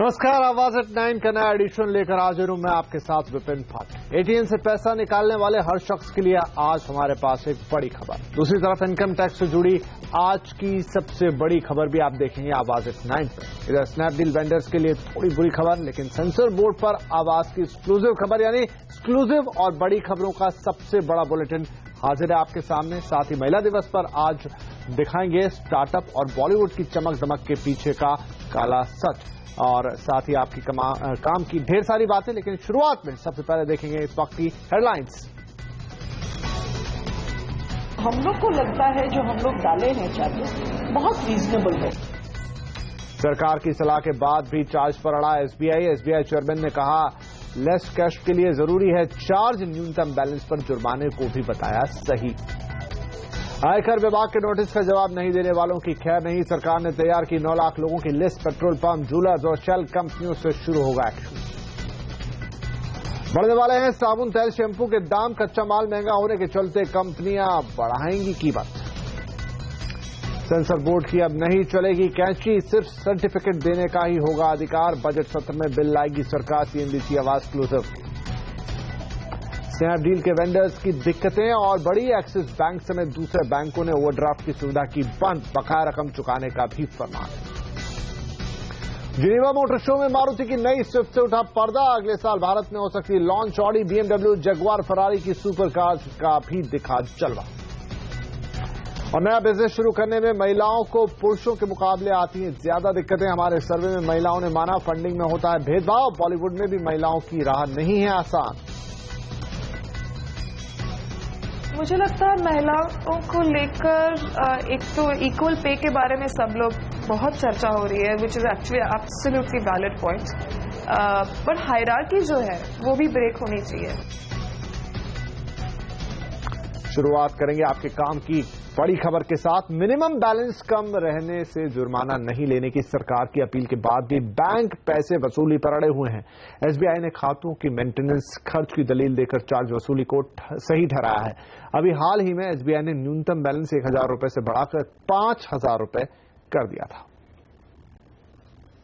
नमस्कार, आवाज एट 9 का नया एडिशन लेकर हाजिर हूं मैं आपके साथ विपिन पाठक। एटीएम से पैसा निकालने वाले हर शख्स के लिए आज हमारे पास एक बड़ी खबर। दूसरी तरफ इनकम टैक्स से जुड़ी आज की सबसे बड़ी खबर भी आप देखेंगे आवाज एट 9 पर। इधर स्नैपडील वेंडर्स के लिए थोड़ी बुरी खबर, लेकिन सेंसर बोर्ड पर आवाज की एक्सक्लूसिव खबर, यानी एक्सक्लूसिव और बड़ी खबरों का सबसे बड़ा बुलेटिन हाजिर है आपके सामने। साथ ही महिला दिवस पर आज दिखाएंगे स्टार्टअप और बॉलीवुड की चमक दमक के पीछे का काला सच, और साथ ही आपकी काम की ढेर सारी बातें। लेकिन शुरुआत में सबसे पहले देखेंगे इस वक्त की हेडलाइंस। हम लोग को लगता है जो हम लोग डाले हैं चार्जेस बहुत रीजनेबल है। सरकार की सलाह के बाद भी चार्ज पर अड़ा एसबीआई। एसबीआई चेयरमैन ने कहा लेस कैश के लिए जरूरी है चार्ज, न्यूनतम बैलेंस पर जुर्माने को भी बताया सही। आयकर विभाग के नोटिस का जवाब नहीं देने वालों की खैर नहीं। सरकार ने तैयार की 9 लाख लोगों की लिस्ट। पेट्रोल पंप, जूलर्स और शेल कंपनियों से शुरू होगा एक्शन। बढ़ने वाले हैं साबुन, तेल, शैंपू के दाम। कच्चा माल महंगा होने के चलते कंपनियां बढ़ाएंगी कीमत। सेंसर बोर्ड की अब नहीं चलेगी कैंची, सिर्फ सर्टिफिकेट देने का ही होगा अधिकार। बजट सत्र में बिल लाएगी सरकार। सीएनबीसी आवाज एक्सक्लूसिव। स्नैपडील के वेंडर्स की दिक्कतें और बड़ी। एक्सिस बैंक समेत दूसरे बैंकों ने ओवरड्राफ्ट की सुविधा की बंद। बकाया रकम चुकाने का भी फरमान। जिनेवा मोटर शो में मारुति की नई स्विफ्ट से उठा पर्दा। अगले साल भारत में हो सकती launch. Audi, BMW, Jaguar, Ferrari की सुपर कार्स का भी दिखा जलवा। और नया बिजनेस शुरू करने में महिलाओं को पुरुषों के मुकाबले आती हैं ज्यादा दिक्कतें। हमारे सर्वे में महिलाओं ने माना फंडिंग में होता है भेदभाव। बॉलीवुड में भी महिलाओं की राह नहीं है आसान। मुझे लगता है महिलाओं को लेकर एक तो इक्वल पे के बारे में सब लोग बहुत चर्चा हो रही है, which is actually absolutely valid point, but hierarchy जो है वो भी ब्रेक होनी चाहिए। शुरुआत करेंगे आपके काम की बड़ी खबर के साथ। मिनिमम बैलेंस कम रहने से जुर्माना नहीं लेने की सरकार की अपील के बाद भी बैंक पैसे वसूली पर अड़े हुए हैं। एसबीआई ने खातों की मेंटेनेंस खर्च की दलील देकर चार्ज वसूली को सही ठहराया है। अभी हाल ही में एसबीआई ने न्यूनतम बैलेंस 1,000 रुपए से बढ़ाकर 5,000 रुपए कर दिया था।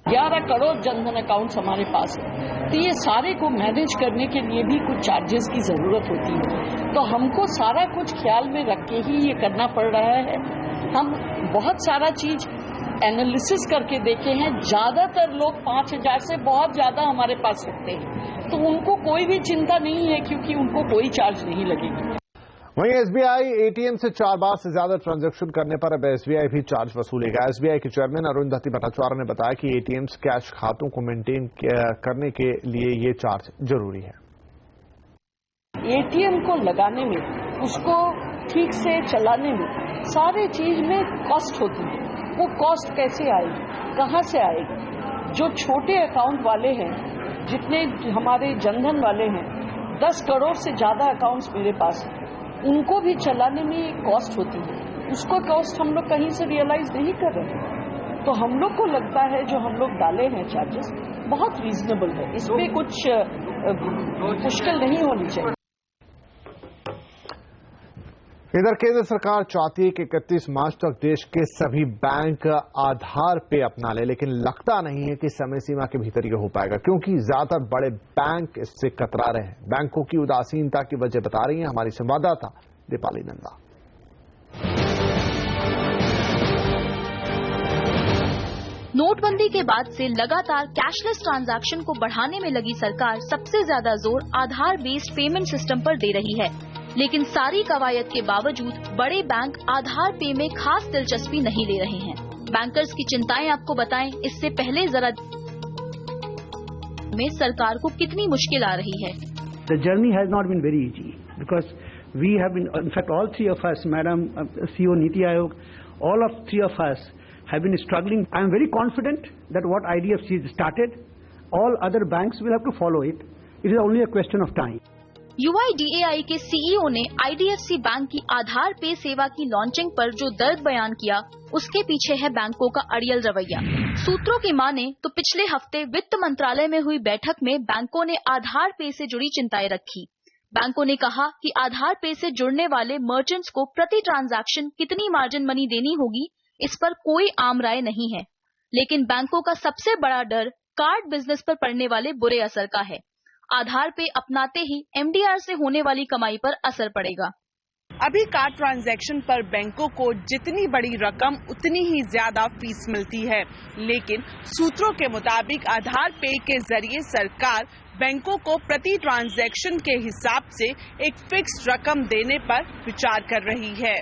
11 करोड़ जनधन अकाउंट्स हमारे पास है, तो ये सारे को मैनेज करने के लिए भी कुछ चार्जेस की जरूरत होती है। तो हमको सारा कुछ ख्याल में रख के ही ये करना पड़ रहा है। हम बहुत सारा चीज एनालिसिस करके देखे हैं। ज्यादातर लोग 5,000 से बहुत ज्यादा हमारे पास रखते हैं, तो उनको कोई भी चिंता नहीं है क्योंकि उनको कोई चार्ज नहीं लगेगी। वहीं एसबीआई एटीएम से 4 बार से ज्यादा ट्रांजैक्शन करने पर अब एसबीआई भी चार्ज वसूलेगा। एसबीआई के चेयरमैन अरुंधति भट्टाचार्य ने बताया कि एटीएम्स कैश खातों को मेंटेन करने के लिए ये चार्ज जरूरी है। एटीएम को लगाने में, उसको ठीक से चलाने में, सारे चीज में कॉस्ट होती है। वो कॉस्ट कैसे आएगी, कहाँ से आएगी? जो छोटे अकाउंट वाले हैं, जितने हमारे जनधन वाले हैं, 10 करोड़ से ज्यादा अकाउंट्स मेरे पास हैं, उनको भी चलाने में कॉस्ट होती है। उसको कॉस्ट हम लोग कहीं से रियलाइज नहीं कर रहे। तो हम लोग को लगता है जो हम लोग डाले हैं चार्जेस बहुत रीजनेबल है, इसमें कुछ मुश्किल नहीं होनी चाहिए। इधर केंद्र सरकार चाहती है कि 31 मार्च तक देश के सभी बैंक आधार पे अपना ले, लेकिन लगता नहीं है कि समय सीमा के भीतर ये हो पाएगा, क्योंकि ज्यादातर बड़े बैंक इससे कतरा रहे हैं। बैंकों की उदासीनता की वजह बता रही है हमारी संवाददाता दीपाली नंदा। नोटबंदी के बाद से लगातार कैशलेस ट्रांजैक्शन को बढ़ाने में लगी सरकार सबसे ज्यादा जोर आधार बेस्ड पेमेंट सिस्टम पर दे रही है। लेकिन सारी कवायद के बावजूद बड़े बैंक आधार पे में खास दिलचस्पी नहीं ले रहे हैं। बैंकर्स की चिंताएं आपको बताएं, इससे पहले जरा में सरकार को कितनी मुश्किल आ रही है। The journey has not been very easy because we have been, in fact, all three of us, Madam CEO Niti Aayog, all of three of us have been struggling. I am very confident that what IDFC started, all other banks will have to follow it. It is only a question of time. UIDAI के CEO ने IDFC bank की आधार पे सेवा की launching पर जो दर्द बयान किया, उसके पीछे है बैंकों का अड़ियल रवैया। सूत्रों की माने तो पिछले हफ्ते वित्त मंत्रालय में हुई बैठक में बैंकों ने आधार पे से जुड़ी चिंताएं रखी। बैंकों ने कहा कि आधार पे से जुड़ने वाले मर्चेंट्स को प्रति ट्रांजैक्शन कितनी मार्जिन मनी देनी होगी, इस पर कोई आम राय नहीं है। लेकिन बैंकों का सबसे बड़ा डर कार्ड बिजनेस पर पड़ने वाले बुरे असर का है। आधार पे अपनाते ही MDR से होने वाली कमाई पर असर पड़ेगा। अभी कार्ड ट्रांजैक्शन पर बैंकों को जितनी बड़ी रकम उतनी ही ज्यादा फीस मिलती है, लेकिन सूत्रों के मुताबिक आधार पे के जरिए सरकार बैंकों को प्रति ट्रांजैक्शन के हिसाब से एक फिक्स रकम देने पर विचार कर रही है।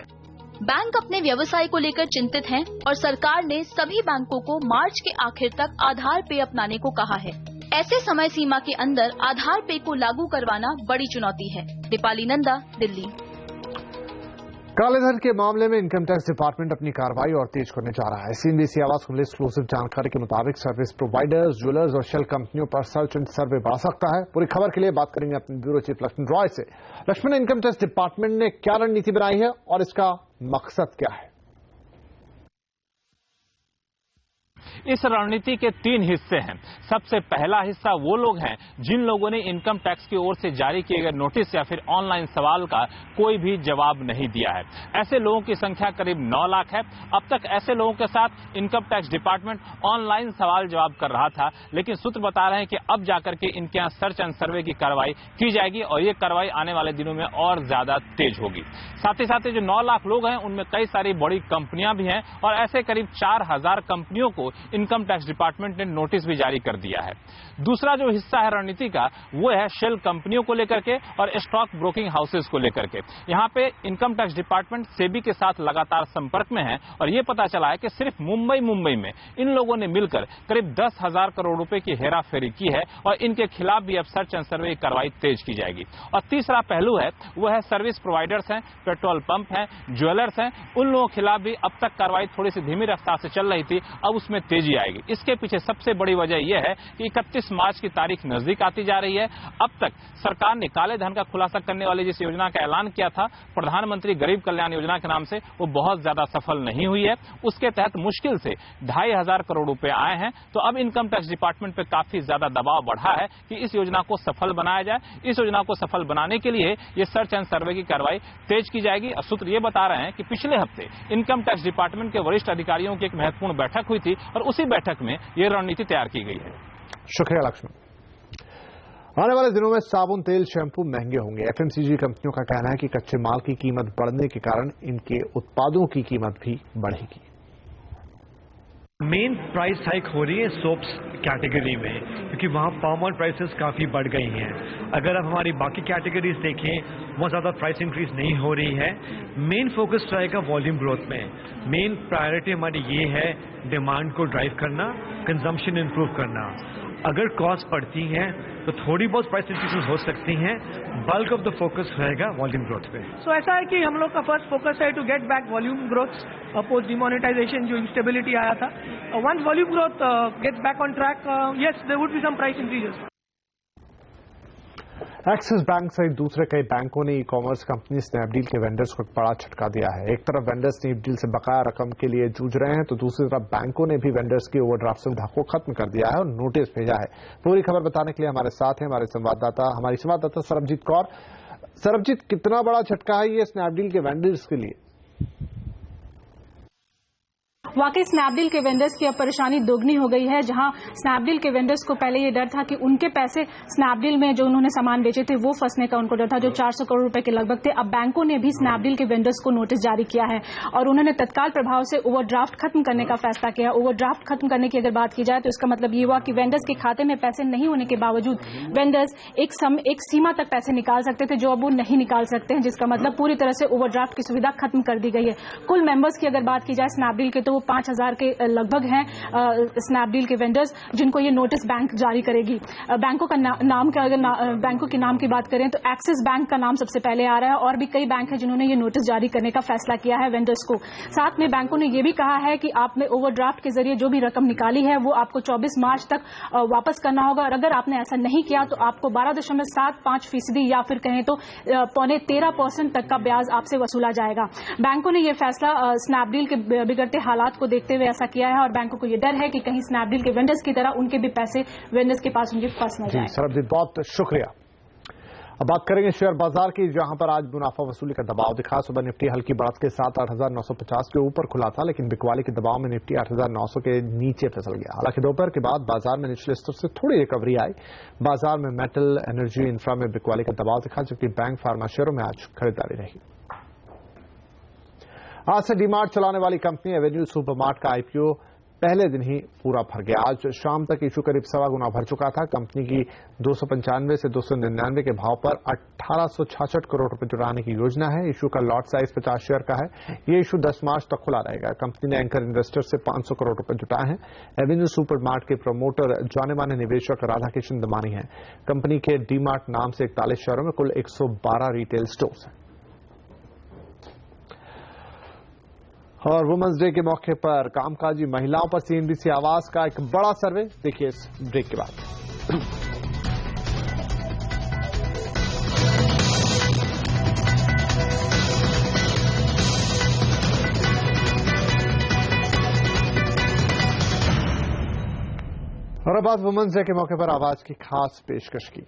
बैंक अपने व्यवसाय को लेकर चिंतित हैं और सरकार ने सभी बैंकों को मार्च के आखिर तक आधार पे अपनाने को कहा है। ऐसे समय सीमा के अंदर आधार पे को लागू करवाना बड़ी चुनौती है। दीपाली नंदा, दिल्ली। कालेधन के मामले में इनकम टैक्स डिपार्टमेंट अपनी कार्रवाई और तेज करने जा रहा है। CNBC आवाज को मिली एक्सक्लूसिव जानकारी के मुताबिक सर्विस प्रोवाइडर्स, ज्वेलर्स और शेल कंपनियों पर सर्च एंड सर्वे बढ़ सकता है। पूरी खबर के लिए बात करेंगे अपने ब्यूरो चीफ लक्ष्मण रॉय से। लक्ष्मण, इनकम टैक्स डिपार्टमेंट ने क्या रणनीति बनाई है और इसका मकसद क्या है? इस रणनीति के 3 हिस्से हैं। सबसे पहला हिस्सा वो लोग हैं जिन लोगों ने इनकम टैक्स की ओर से जारी किए गए नोटिस या फिर ऑनलाइन सवाल का कोई भी जवाब नहीं दिया है। ऐसे लोगों की संख्या करीब 9 लाख है। अब तक ऐसे लोगों के साथ इनकम टैक्स डिपार्टमेंट ऑनलाइन सवाल जवाब कर रहा था, लेकिन सूत्र बता रहे हैं कि अब जाकर के इनके यहाँ सर्च एंड सर्वे की कार्रवाई की जाएगी और ये कार्रवाई आने वाले दिनों में और ज्यादा तेज होगी। साथ ही साथ जो 9 लाख लोग हैं उनमें कई सारी बड़ी कंपनियां भी हैं और ऐसे करीब 4000 कंपनियों को इनकम टैक्स डिपार्टमेंट ने नोटिस भी जारी कर दिया है। दूसरा जो हिस्सा है रणनीति का वो है शेल कंपनियों को लेकर के और स्टॉक ब्रोकिंग हाउसेस को लेकर के। यहाँ पे इनकम टैक्स डिपार्टमेंट सेबी के साथ लगातार संपर्क में है और ये पता चला है कि सिर्फ मुंबई में इन लोगों ने मिलकर करीब 10,000 करोड़ रुपए की हेराफेरी की है और इनके खिलाफ भी अब सर्च एंड सर्वे की कार्रवाई तेज की जाएगी। और तीसरा पहलू है वो है सर्विस प्रोवाइडर्स हैं, पेट्रोल पंप हैं, ज्वेलर्स हैं, उन लोगों के खिलाफ भी अब तक कार्रवाई थोड़ी सी धीमी रफ्तार से चल रही थी, अब उसमें तेजी आएगी। इसके पीछे सबसे बड़ी वजह यह है कि 31 मार्च की तारीख नजदीक आती जा रही है। अब तक सरकार ने काले धन का खुलासा करने वाली जिस योजना का ऐलान किया था प्रधानमंत्री गरीब कल्याण योजना के नाम से, वो बहुत ज्यादा सफल नहीं हुई है। उसके तहत मुश्किल से 2,500 करोड़ रुपए आए हैं। तो अब इनकम टैक्स डिपार्टमेंट पे काफी ज्यादा दबाव बढ़ा है कि इस योजना को सफल बनाया जाए। इस योजना को सफल बनाने के लिए ये सर्च एंड सर्वे की कार्रवाई तेज की जाएगी। सूत्र ये बता रहे हैं कि पिछले हफ्ते इनकम टैक्स डिपार्टमेंट के वरिष्ठ अधिकारियों की एक महत्वपूर्ण बैठक हुई थी और उसी बैठक में यह रणनीति तैयार की गई है। शुक्रिया लक्ष्मण। आने वाले दिनों में साबुन, तेल, शैंपू महंगे होंगे। FMCG कंपनियों का कहना है कि कच्चे माल की कीमत बढ़ने के कारण इनके उत्पादों की कीमत भी बढ़ेगी। मेन प्राइस हाइक हो रही है सोप्स कैटेगरी में, क्योंकि वहाँ पाम ऑयल प्राइसेस काफ़ी बढ़ गई हैं। अगर आप हमारी बाकी कैटेगरीज देखें वहाँ ज़्यादा प्राइस इंक्रीज नहीं हो रही है। मेन फोकस रहेगा वॉल्यूम ग्रोथ में। मेन प्रायोरिटी हमारी ये है डिमांड को ड्राइव करना, कंजम्पशन इंप्रूव करना। अगर कॉस्ट बढ़ती हैं तो थोड़ी बहुत प्राइस इंक्रीज हो सकती हैं, बल्क ऑफ द फोकस रहेगा वॉल्यूम ग्रोथ पे। सो ऐसा है कि हम लोग का फर्स्ट फोकस है to get back volume growth post demonetization जो इंस्टेबिलिटी आया था। Once volume growth gets back on track, yes there would be some price increases. Axis Bank सहित दूसरे कई बैंकों ने ई-कॉमर्स कंपनी स्नैपडील के वेंडर्स को एक बड़ा झटका दिया है। एक तरफ वेंडर्स स्नैपडील से बकाया रकम के लिए जूझ रहे हैं तो दूसरी तरफ बैंकों ने भी वेंडर्स की ओवरड्राफ्ट सुविधा को खत्म कर दिया है और नोटिस भेजा है। पूरी खबर बताने के लिए हमारे साथ हैं हमारी संवाददाता सरबजीत कौर। सरबजीत, कितना बड़ा झटका है ये स्नैपडील के वेंडर्स के लिए? वाकई स्नैपडील के वेंडर्स की अब परेशानी दोगुनी हो गई है। जहां स्नैपडील के वेंडर्स को पहले ये डर था कि उनके पैसे स्नैपडील में जो उन्होंने सामान बेचे थे वो फंसने का उनको डर था, जो 400 करोड़ रुपए के लगभग थे। अब बैंकों ने भी स्नैपडील के वेंडर्स को नोटिस जारी किया है और उन्होंने तत्काल प्रभाव से ओवरड्राफ्ट खत्म करने का फैसला किया। ओवरड्राफ्ट खत्म करने की अगर बात की जाए तो इसका मतलब ये हुआ कि वेंडर्स के खाते में पैसे नहीं होने के बावजूद वेंडर्स एक सीमा तक पैसे निकाल सकते थे जो अब वो नहीं निकाल सकते हैं, जिसका मतलब पूरी तरह से ओवरड्राफ्ट की सुविधा खत्म कर दी गई है। कुल मेंबर्स की अगर बात की जाए स्नैपडील के तो वो 5,000 के लगभग हैं स्नैपडील के वेंडर्स जिनको ये नोटिस बैंक जारी करेगी। बैंकों का नाम का अगर बैंकों के नाम की बात करें तो एक्सिस बैंक का नाम सबसे पहले आ रहा है और भी कई बैंक हैं जिन्होंने ये नोटिस जारी करने का फैसला किया है वेंडर्स को। साथ में बैंकों ने ये भी कहा है कि आपने ओवरड्राफ्ट के जरिए जो भी रकम निकाली है वो आपको 24 मार्च तक वापस करना होगा और अगर आपने ऐसा नहीं किया तो आपको 12.75% या फिर कहें तो 13.25% तक का ब्याज आपसे वसूला जाएगा। बैंकों ने यह फैसला स्नैपडील के बिगड़ते हालात को देखते हुए ऐसा किया है और बैंकों को यह डर है कि कहीं स्नैपडील के वेंडर्स की तरह उनके भी पैसे वेंडर्स के पास उनके फंस न जाए। सरबजीत, बहुत शुक्रिया। अब बात करेंगे शेयर बाजार की, जहां पर आज मुनाफा वसूली का दबाव दिखा। सुबह निफ्टी हल्की बढ़त के साथ 8,950 के ऊपर खुला था, लेकिन बिकवाली के दबाव में निफ्टी 8,900 के नीचे फिसल गया। हालांकि दोपहर के बाद बाजार में निचले स्तर से थोड़ी रिकवरी आई। बाजार में मेटल, एनर्जी, इंफ्रा में बिकवाली का दबाव दिखा, जबकि बैंक, फार्मा शेयरों में आज खरीदारी रही। आज से डीमार्ट चलाने वाली कंपनी एवेन्यू सुपरमार्ट का आईपीओ पहले दिन ही पूरा भर गया। आज शाम तक इशू करीब 1.25 गुना भर चुका था। कंपनी की 295 से 299 के भाव पर 1866 करोड़ रुपए जुटाने की योजना है। इशू का लॉट साइज 50 शेयर का है। ये इशू 10 मार्च तक खुला रहेगा। कंपनी ने एंकर इन्वेस्टर से 500 करोड़ रुपए जुटाए हैं। एवेन्यू सुपरमार्ट के प्रमोटर जाने माने निवेशक राधाकिशन दमानी हैं। कंपनी के डीमार्ट नाम से 41 शहरों में कुल 112 रिटेल स्टोर्स हैं। और वुमेन्स डे के मौके पर कामकाजी महिलाओं पर सीएनबीसी आवाज का एक बड़ा सर्वे, देखिए इस ब्रेक के बाद। और अब बात वुमेन्स डे के मौके पर आवाज की खास पेशकश की।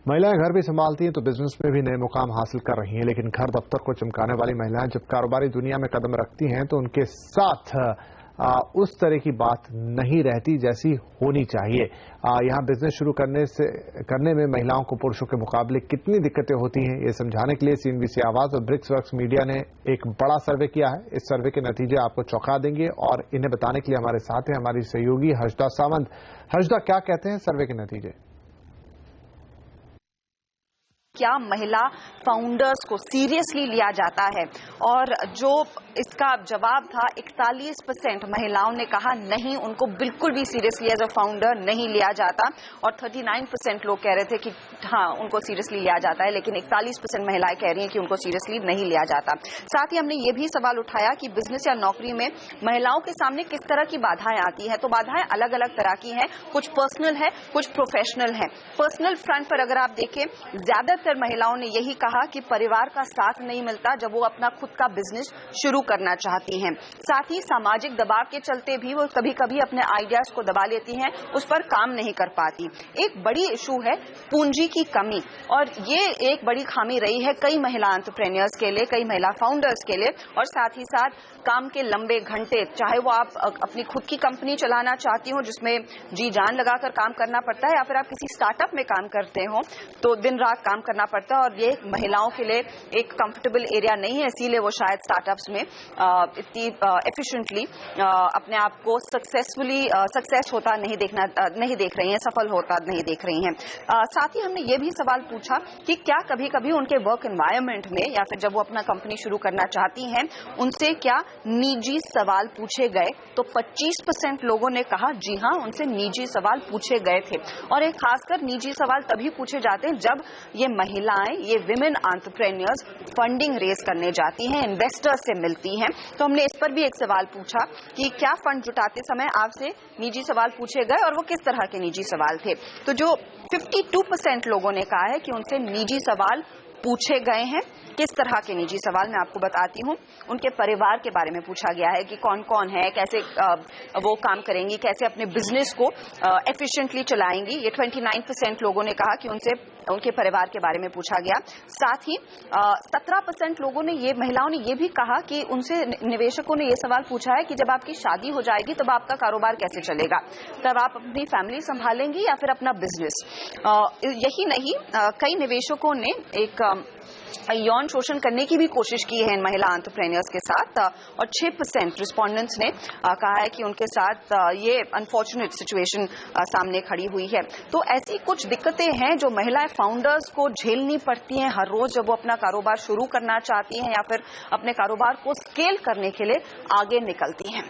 महिलाएं घर भी संभालती हैं तो बिजनेस में भी नए मुकाम हासिल कर रही हैं, लेकिन घर दफ्तर को चमकाने वाली महिलाएं जब कारोबारी दुनिया में कदम रखती हैं तो उनके साथ उस तरह की बात नहीं रहती जैसी होनी चाहिए। यहां बिजनेस शुरू करने में महिलाओं को पुरुषों के मुकाबले कितनी दिक्कतें होती हैं, ये समझाने के लिए सीएनबीसी आवाज और ब्रिक्स वर्क्स मीडिया ने एक बड़ा सर्वे किया है। इस सर्वे के नतीजे आपको चौंका देंगे और इन्हें बताने के लिए हमारे साथ हैं हमारी सहयोगी हर्षदा सावंत। हर्षदा, क्या कहते हैं सर्वे के नतीजे? क्या महिला फाउंडर्स को सीरियसली लिया जाता है? और जो इसका जवाब था 41% महिलाओं ने कहा नहीं, उनको बिल्कुल भी सीरियसली एज अ फाउंडर नहीं लिया जाता। और 39% लोग कह रहे थे कि हाँ उनको सीरियसली लिया जाता है, लेकिन 41% महिलाएं कह रही हैं कि उनको सीरियसली नहीं लिया जाता। साथ ही हमने ये भी सवाल उठाया कि बिजनेस या नौकरी में महिलाओं के सामने किस तरह की बाधाएं आती हैं। तो बाधाएं अलग अलग तरह की हैं, कुछ पर्सनल है, कुछ प्रोफेशनल है। पर्सनल फ्रंट पर अगर आप देखें, ज्यादातर महिलाओं ने यही कहा कि परिवार का साथ नहीं मिलता जब वो अपना खुद का बिजनेस शुरू करना चाहती हैं। साथ ही सामाजिक दबाव के चलते भी वो कभी कभी अपने आइडियाज को दबा लेती हैं, उस पर काम नहीं कर पाती। एक बड़ी इशू है पूंजी की कमी, और ये एक बड़ी खामी रही है कई महिला एंटरप्रेन्योर्स के लिए, कई महिला फाउंडर्स के लिए। और साथ ही साथ काम के लंबे घंटे, चाहे वो आप अपनी खुद की कंपनी चलाना चाहती हो जिसमें जी जान लगाकर काम करना पड़ता है, या फिर आप किसी स्टार्टअप में काम करते हो तो दिन रात काम करना पड़ता है, और ये महिलाओं के लिए एक कंफर्टेबल एरिया नहीं है। इसीलिए वो शायद स्टार्टअप्स में इतनी एफिशिएंटली अपने आप को सक्सेस होता नहीं देख रही हैं, सफल होता नहीं देख रही हैं। साथ ही हमने ये भी सवाल पूछा कि क्या कभी कभी उनके वर्क एनवायरनमेंट में या फिर जब वो अपना कंपनी शुरू करना चाहती हैं उनसे क्या निजी सवाल पूछे गए। तो 25% लोगों ने कहा जी हाँ, उनसे निजी सवाल पूछे गए थे। और एक खासकर निजी सवाल तभी पूछे जाते हैं जब ये महिलाएं, ये विमेन एंटरप्रेन्योर्स फंडिंग रेज करने जाती हैं, इन्वेस्टर्स से मिलती हैं। तो हमने इस पर भी एक सवाल पूछा कि क्या फंड जुटाते समय आपसे निजी सवाल पूछे गए और वो किस तरह के निजी सवाल थे। तो जो 52% लोगों ने कहा है कि उनसे निजी सवाल पूछे गए हैं। किस तरह के निजी सवाल मैं आपको बताती हूँ। उनके परिवार के बारे में पूछा गया है कि कौन कौन है, कैसे वो काम करेंगी, कैसे अपने बिजनेस को एफिशिएंटली चलाएंगी। ये 29% लोगों ने कहा कि उनसे उनके परिवार के बारे में पूछा गया। साथ ही 17% लोगों ने, ये महिलाओं ने ये भी कहा कि उनसे निवेशकों ने ये सवाल पूछा है कि जब आपकी शादी हो जाएगी तब आपका कारोबार कैसे चलेगा, तब आप अपनी फैमिली संभालेंगी या फिर अपना बिजनेस। यही नहीं, कई निवेशकों ने एक यौन शोषण करने की भी कोशिश की है इन महिला एंटरप्रेन्योर्स के साथ। और 6% रिस्पोंडेंट्स ने कहा है कि उनके साथ ये अनफॉर्चुनेट सिचुएशन सामने खड़ी हुई है। तो ऐसी कुछ दिक्कतें हैं जो महिला फाउंडर्स को झेलनी पड़ती हैं हर रोज जब वो अपना कारोबार शुरू करना चाहती हैं या फिर अपने कारोबार को स्केल करने के लिए आगे निकलती हैं।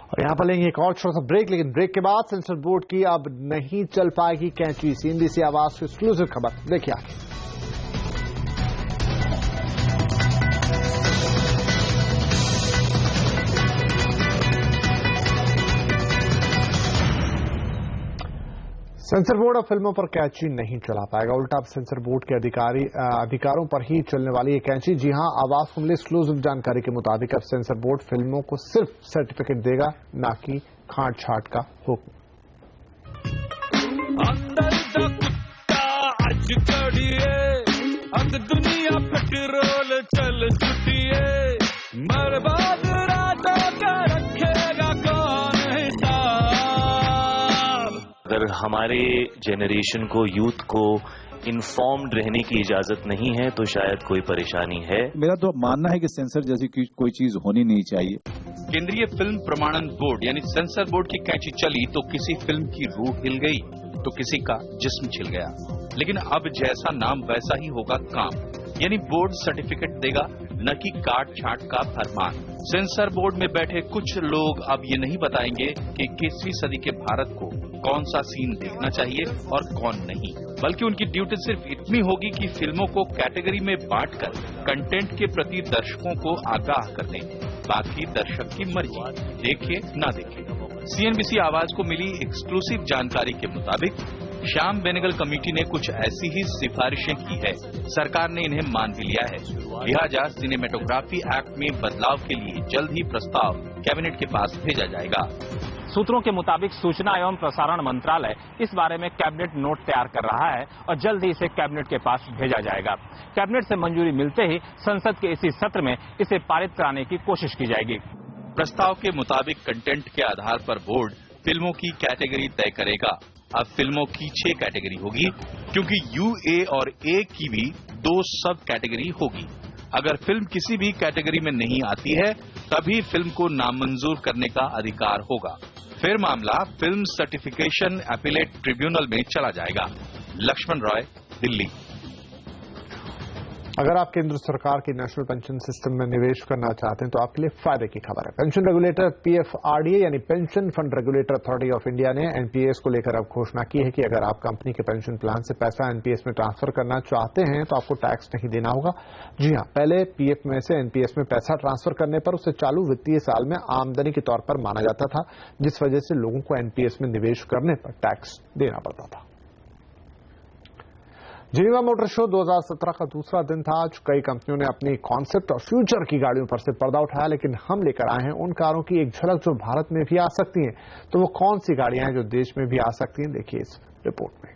और यहां पर लेंगे एक और छोटा सा ब्रेक, लेकिन ब्रेक के बाद सेंसर बोर्ड की अब नहीं चल पाएगी कैंची। सीएनबीसी आवाज की एक्सक्लूसिव खबर देखिए आगे। सेंसर बोर्ड अब फिल्मों पर कैंची नहीं चला पाएगा। उल्टा अब सेंसर बोर्ड के अधिकारों पर ही चलने वाली ये कैंची। जी हां, आवाज को मिली एक्सक्लूसिव जानकारी के मुताबिक अब सेंसर बोर्ड फिल्मों को सिर्फ सर्टिफिकेट देगा, ना कि छांट छांट का हुक्म। दुनिया पेट्रोल चल चुकी है, बर्बाद रातों का रखेगा कौन हिसाब। अगर हमारे जेनरेशन को, यूथ को इन्फॉर्म्ड रहने की इजाजत नहीं है तो शायद कोई परेशानी है। मेरा तो मानना है कि सेंसर जैसी कोई चीज होनी नहीं चाहिए। केंद्रीय फिल्म प्रमाणन बोर्ड यानी सेंसर बोर्ड की कैंची चली तो किसी फिल्म की रूह हिल गई तो किसी का जिस्म छिल गया। लेकिन अब जैसा नाम वैसा ही होगा काम, यानी बोर्ड सर्टिफिकेट देगा, न कि काट छांट का फरमान। सेंसर बोर्ड में बैठे कुछ लोग अब ये नहीं बताएंगे कि 21वीं सदी के भारत को कौन सा सीन देखना चाहिए और कौन नहीं, बल्कि उनकी ड्यूटी सिर्फ इतनी होगी कि फिल्मों को कैटेगरी में बांटकर कंटेंट के प्रति दर्शकों को आगाह करने, बाकी दर्शक की मर्जी, देखे ना देखे। सीएनबीसी आवाज को मिली एक्सक्लूसिव जानकारी के मुताबिक श्याम बेनेगल कमेटी ने कुछ ऐसी ही सिफारिशें की है। सरकार ने इन्हें मान भी लिया है। लिहाजा सिनेमेटोग्राफी एक्ट में बदलाव के लिए जल्द ही प्रस्ताव कैबिनेट के पास भेजा जाएगा। सूत्रों के मुताबिक सूचना एवं प्रसारण मंत्रालय इस बारे में कैबिनेट नोट तैयार कर रहा है और जल्द ही इसे कैबिनेट के पास भेजा जाएगा। कैबिनेट से मंजूरी मिलते ही संसद के इसी सत्र में इसे पारित कराने की कोशिश की जाएगी। प्रस्ताव के मुताबिक कंटेंट के आधार पर बोर्ड फिल्मों की कैटेगरी तय करेगा। अब फिल्मों की 6 कैटेगरी होगी, क्योंकि यूए और ए की भी 2 सब कैटेगरी होगी। अगर फिल्म किसी भी कैटेगरी में नहीं आती है तभी फिल्म को नामंजूर करने का अधिकार होगा। फिर मामला फिल्म सर्टिफिकेशन अपीलेट ट्रिब्यूनल में चला जाएगा। लक्ष्मण रॉय, दिल्ली। अगर आप केंद्र सरकार की नेशनल पेंशन सिस्टम में निवेश करना चाहते हैं तो आपके लिए फायदे की खबर है। पेंशन रेगुलेटर पीएफआरडीए यानी pension fund regulator authority of India ने एनपीएस को लेकर अब घोषणा की है कि अगर आप कंपनी के पेंशन प्लान से पैसा एनपीएस में ट्रांसफर करना चाहते हैं तो आपको टैक्स नहीं देना होगा। जी हां, पहले पीएफ में से एनपीएस में पैसा ट्रांसफर करने पर उसे चालू वित्तीय साल में आमदनी के तौर पर माना जाता था, जिस वजह से लोगों को एनपीएस में निवेश करने पर टैक्स देना पड़ता था। जिनेवा मोटर शो 2017 का दूसरा दिन था। आज कई कंपनियों ने अपनी कॉन्सेप्ट और फ्यूचर की गाड़ियों पर से पर्दा उठाया, लेकिन हम लेकर आए हैं उन कारों की एक झलक जो भारत में भी आ सकती हैं। तो वो कौन सी गाड़ियां हैं जो देश में भी आ सकती हैं, देखिए इस रिपोर्ट में।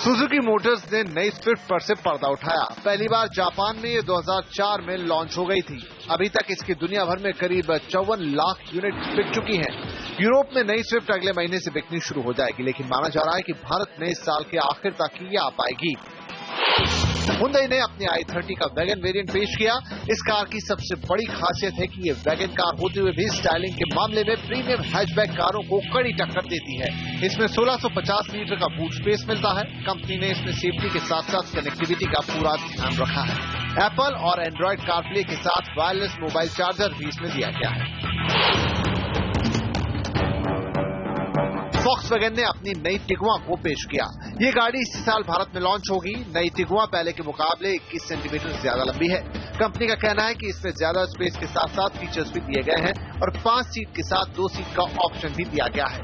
सुजुकी मोटर्स ने नई स्विफ्ट पर से पर्दा उठाया। पहली बार जापान में ये 2004 में लॉन्च हो गई थी। अभी तक इसकी दुनिया भर में करीब 54 लाख यूनिट बिक चुकी हैं। यूरोप में नई स्विफ्ट अगले महीने से बिकनी शुरू हो जाएगी, लेकिन माना जा रहा है कि भारत में इस साल के आखिर तक ये आ पाएगी। हुंडई ने अपनी i30 का वैगन वेरिएंट पेश किया। इस कार की सबसे बड़ी खासियत है कि ये वैगन कार होते हुए भी स्टाइलिंग के मामले में प्रीमियम हैचबैक कारों को कड़ी टक्कर देती है। इसमें 1650 लीटर का बूट स्पेस मिलता है। कंपनी ने इसमें सेफ्टी के साथ साथ कनेक्टिविटी का पूरा ध्यान रखा है। एप्पल और एंड्रॉइड कारप्ले के साथ वायरलेस मोबाइल चार्जर भी इसमें दिया गया है। वॉक्सवैगन ने अपनी नई टिगुआ को पेश किया। ये गाड़ी इसी साल भारत में लॉन्च होगी। नई टिगुआ पहले के मुकाबले 21 सेंटीमीटर ज्यादा लंबी है। कंपनी का कहना है कि इसमें ज्यादा स्पेस के साथ साथ फीचर्स भी दिए गए हैं और 5 सीट के साथ 2 सीट का ऑप्शन भी दिया गया है।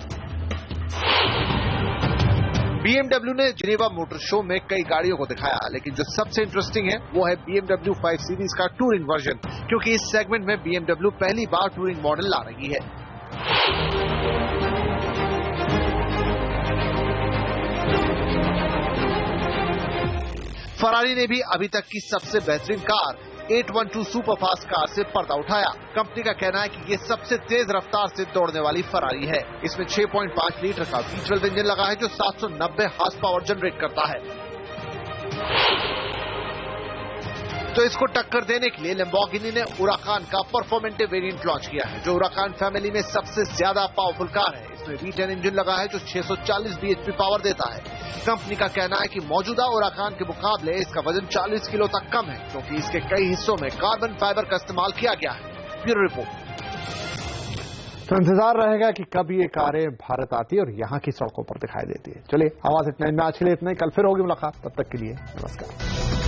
BMW ने जिनेवा मोटर शो में कई गाड़ियों को दिखाया, लेकिन जो सबसे इंटरेस्टिंग है वो है BMW 5 सीरीज का टूरिंग वर्जन, क्योंकि इस सेगमेंट में BMW पहली बार टूरिंग मॉडल ला रही है। फरारी ने भी अभी तक की सबसे बेहतरीन कार 812 सुपरफास्ट कार से पर्दा उठाया। कंपनी का कहना है कि ये सबसे तेज रफ्तार से दौड़ने वाली फरारी है। इसमें 6.5 लीटर का V12 इंजन लगा है जो 790 हॉर्स पावर जनरेट करता है। तो इसको टक्कर देने के लिए लैम्बोर्गिनी ने हुराकान का परफॉर्मेंटिव वेरिएंट लॉन्च किया है, जो हुराकान फैमिली में सबसे ज्यादा पावरफुल कार है। इसमें V10 इंजन लगा है जो 640 bhp पावर देता है। कंपनी का कहना है कि मौजूदा हुराकान के मुकाबले इसका वजन 40 किलो तक कम है, क्योंकि इसके कई हिस्सों में कार्बन फाइबर का इस्तेमाल किया गया है। Bureau report. तो इंतजार रहेगा कि कब ये कारें भारत आती है और यहाँ की सड़कों पर दिखाई देती है। चलिए, आवाज इतना आज के लिए इतना ही। कल फिर होगी मुलाकात, तब तक के लिए नमस्कार।